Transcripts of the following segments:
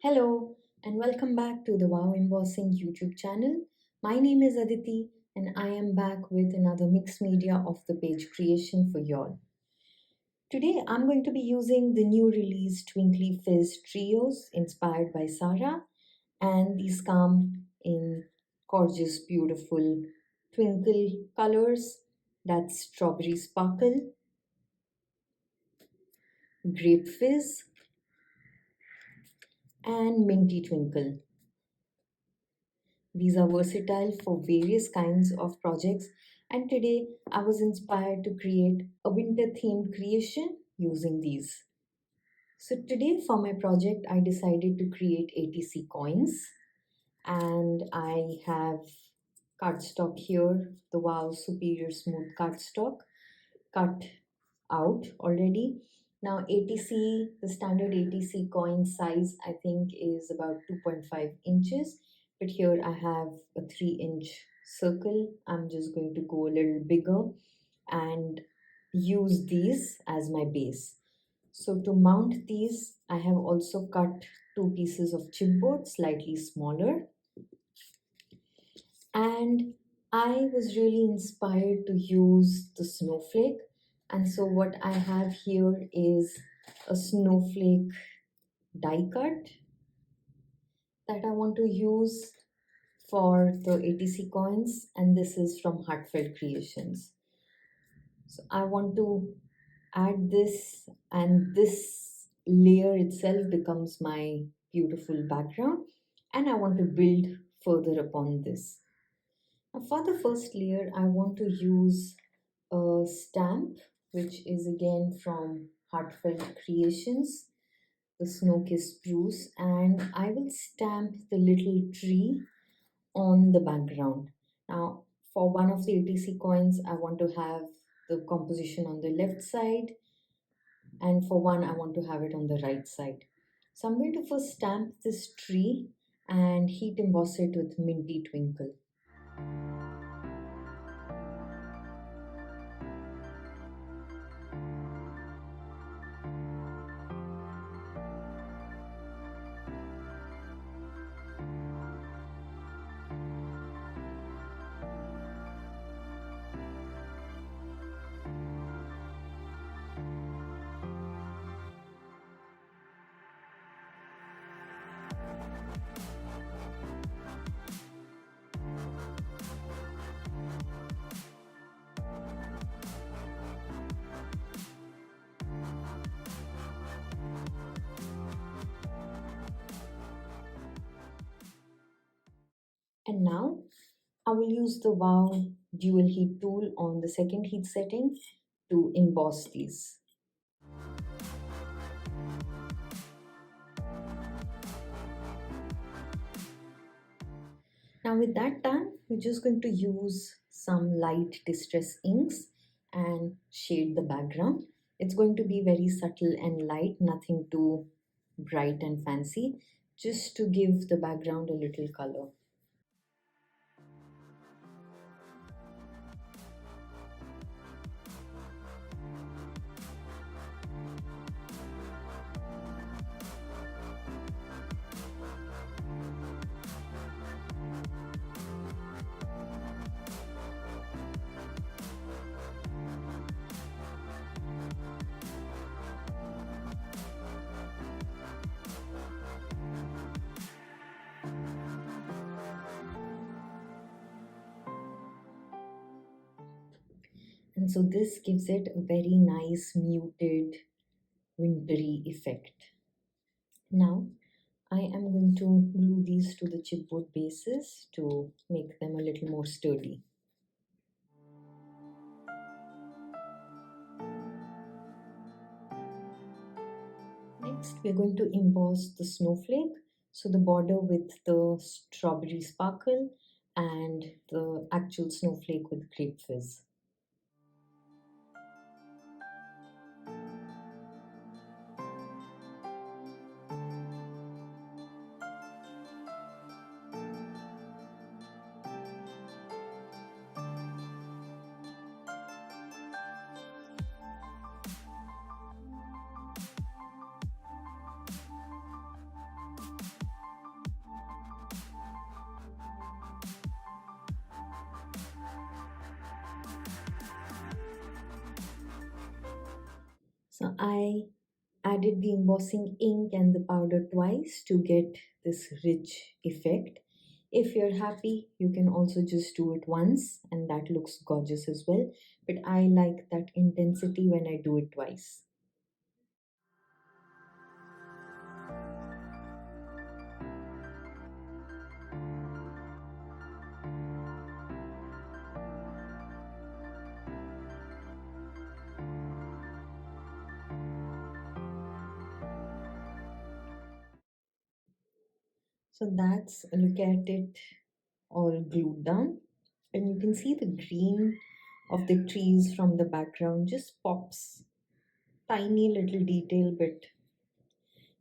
Hello, and welcome back to the WOW Embossing YouTube channel. My name is Aditi, and I am back with another mixed media of the page creation for y'all. Today, I'm going to be using the new release Twinkly Fizz Trios inspired by Sara, and these come in gorgeous, beautiful twinkle colors. That's Strawberry Sparkle, Grape Fizz, and Minty Twinkle. These are versatile for various kinds of projects, and today I was inspired to create a winter themed creation using these. So, today for my project, I decided to create ATC coins, and I have cardstock here, the WOW Superior Smooth cardstock cut out already. Now, ATC, the standard ATC coin size, I think is about 2.5 inches, but here I have a 3-inch circle. I'm just going to go a little bigger and use these as my base. So to mount these, I have also cut 2 pieces of chipboard, slightly smaller, and I was really inspired to use the snowflake. And so what I have here is a snowflake die cut that I want to use for the ATC coins, and this is from Heartfelt Creations. So I want to add this, and this layer itself becomes my beautiful background, and I want to build further upon this. Now for the first layer, I want to use a stamp, which is again from Heartfelt Creations, the Snow Kiss Spruce, and I will stamp the little tree on the background. Now, for one of the ATC coins, I want to have the composition on the left side, and for one, I want to have it on the right side. So I'm going to first stamp this tree and heat emboss it with Minty Twinkle. And now I will use the WOW Dual Heat tool on the second heat setting to emboss these. Now with that done, we're just going to use some light distress inks and shade the background. It's going to be very subtle and light, nothing too bright and fancy, just to give the background a little color. And so this gives it a very nice muted wintry effect. Now I am going to glue these to the chipboard bases to make them a little more sturdy. Next, we're going to emboss the snowflake. So the border with the strawberry sparkle and the actual snowflake with grape fizz. So I added the embossing ink and the powder twice to get this rich effect. If you're happy, you can also just do it once and that looks gorgeous as well. But I like that intensity when I do it twice. So that's a look at it all glued down. And you can see the green of the trees from the background just pops. Tiny little detail, but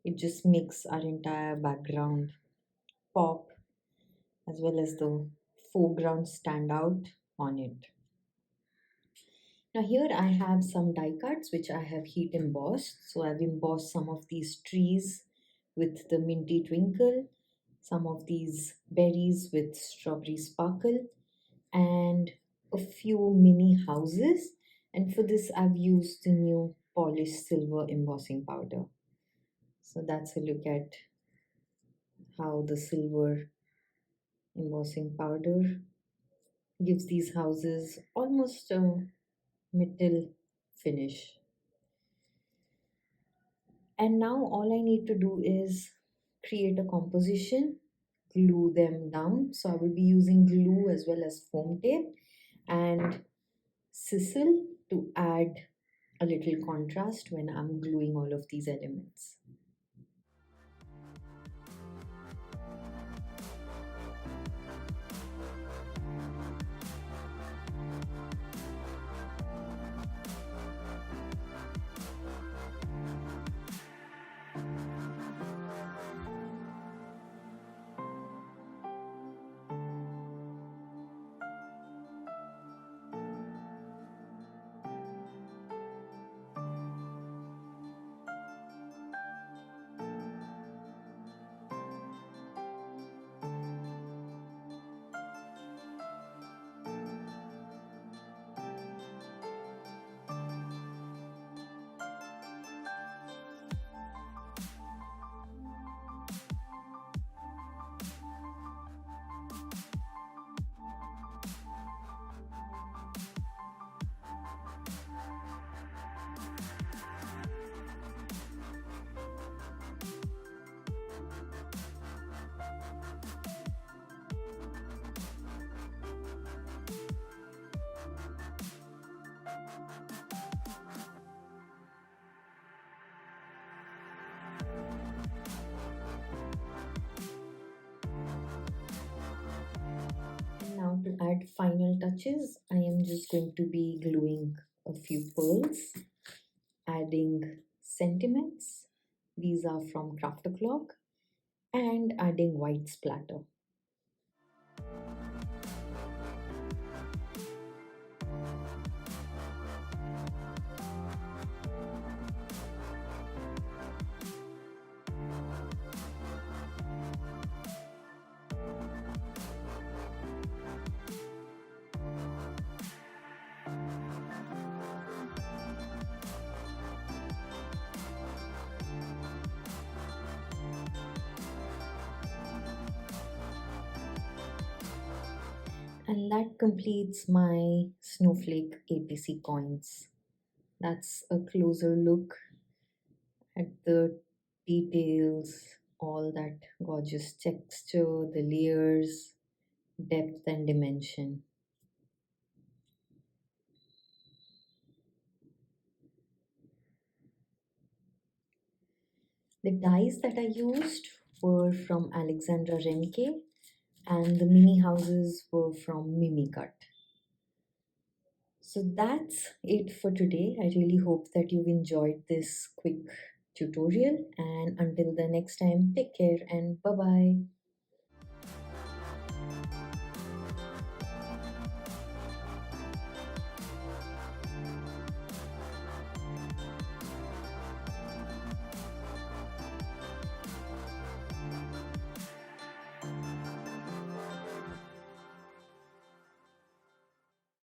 it just makes our entire background pop as well as the foreground stand out on it. Now here I have some die cuts which I have heat embossed. So I've embossed some of these trees with the minty twinkle, some of these berries with strawberry sparkle, and a few mini houses. And for this I've used the new polished silver embossing powder. So that's a look at how the silver embossing powder gives these houses almost a metal finish. And now all I need to do is create a composition, glue them down. So I will be using glue as well as foam tape and sisal to add a little contrast when I'm gluing all of these elements. Now to add final touches, I am just going to be gluing a few pearls, adding sentiments. These are from Craft O'Clock, and adding white splatter. And that completes my Snowflake APC coins. That's a closer look at the details, all that gorgeous texture, the layers, depth and dimension. The dies that I used were from Alexandra Remke, and the mini houses were from Mimicut. So that's it for today. I really hope that you've enjoyed this quick tutorial, and until the next time, take care and bye bye.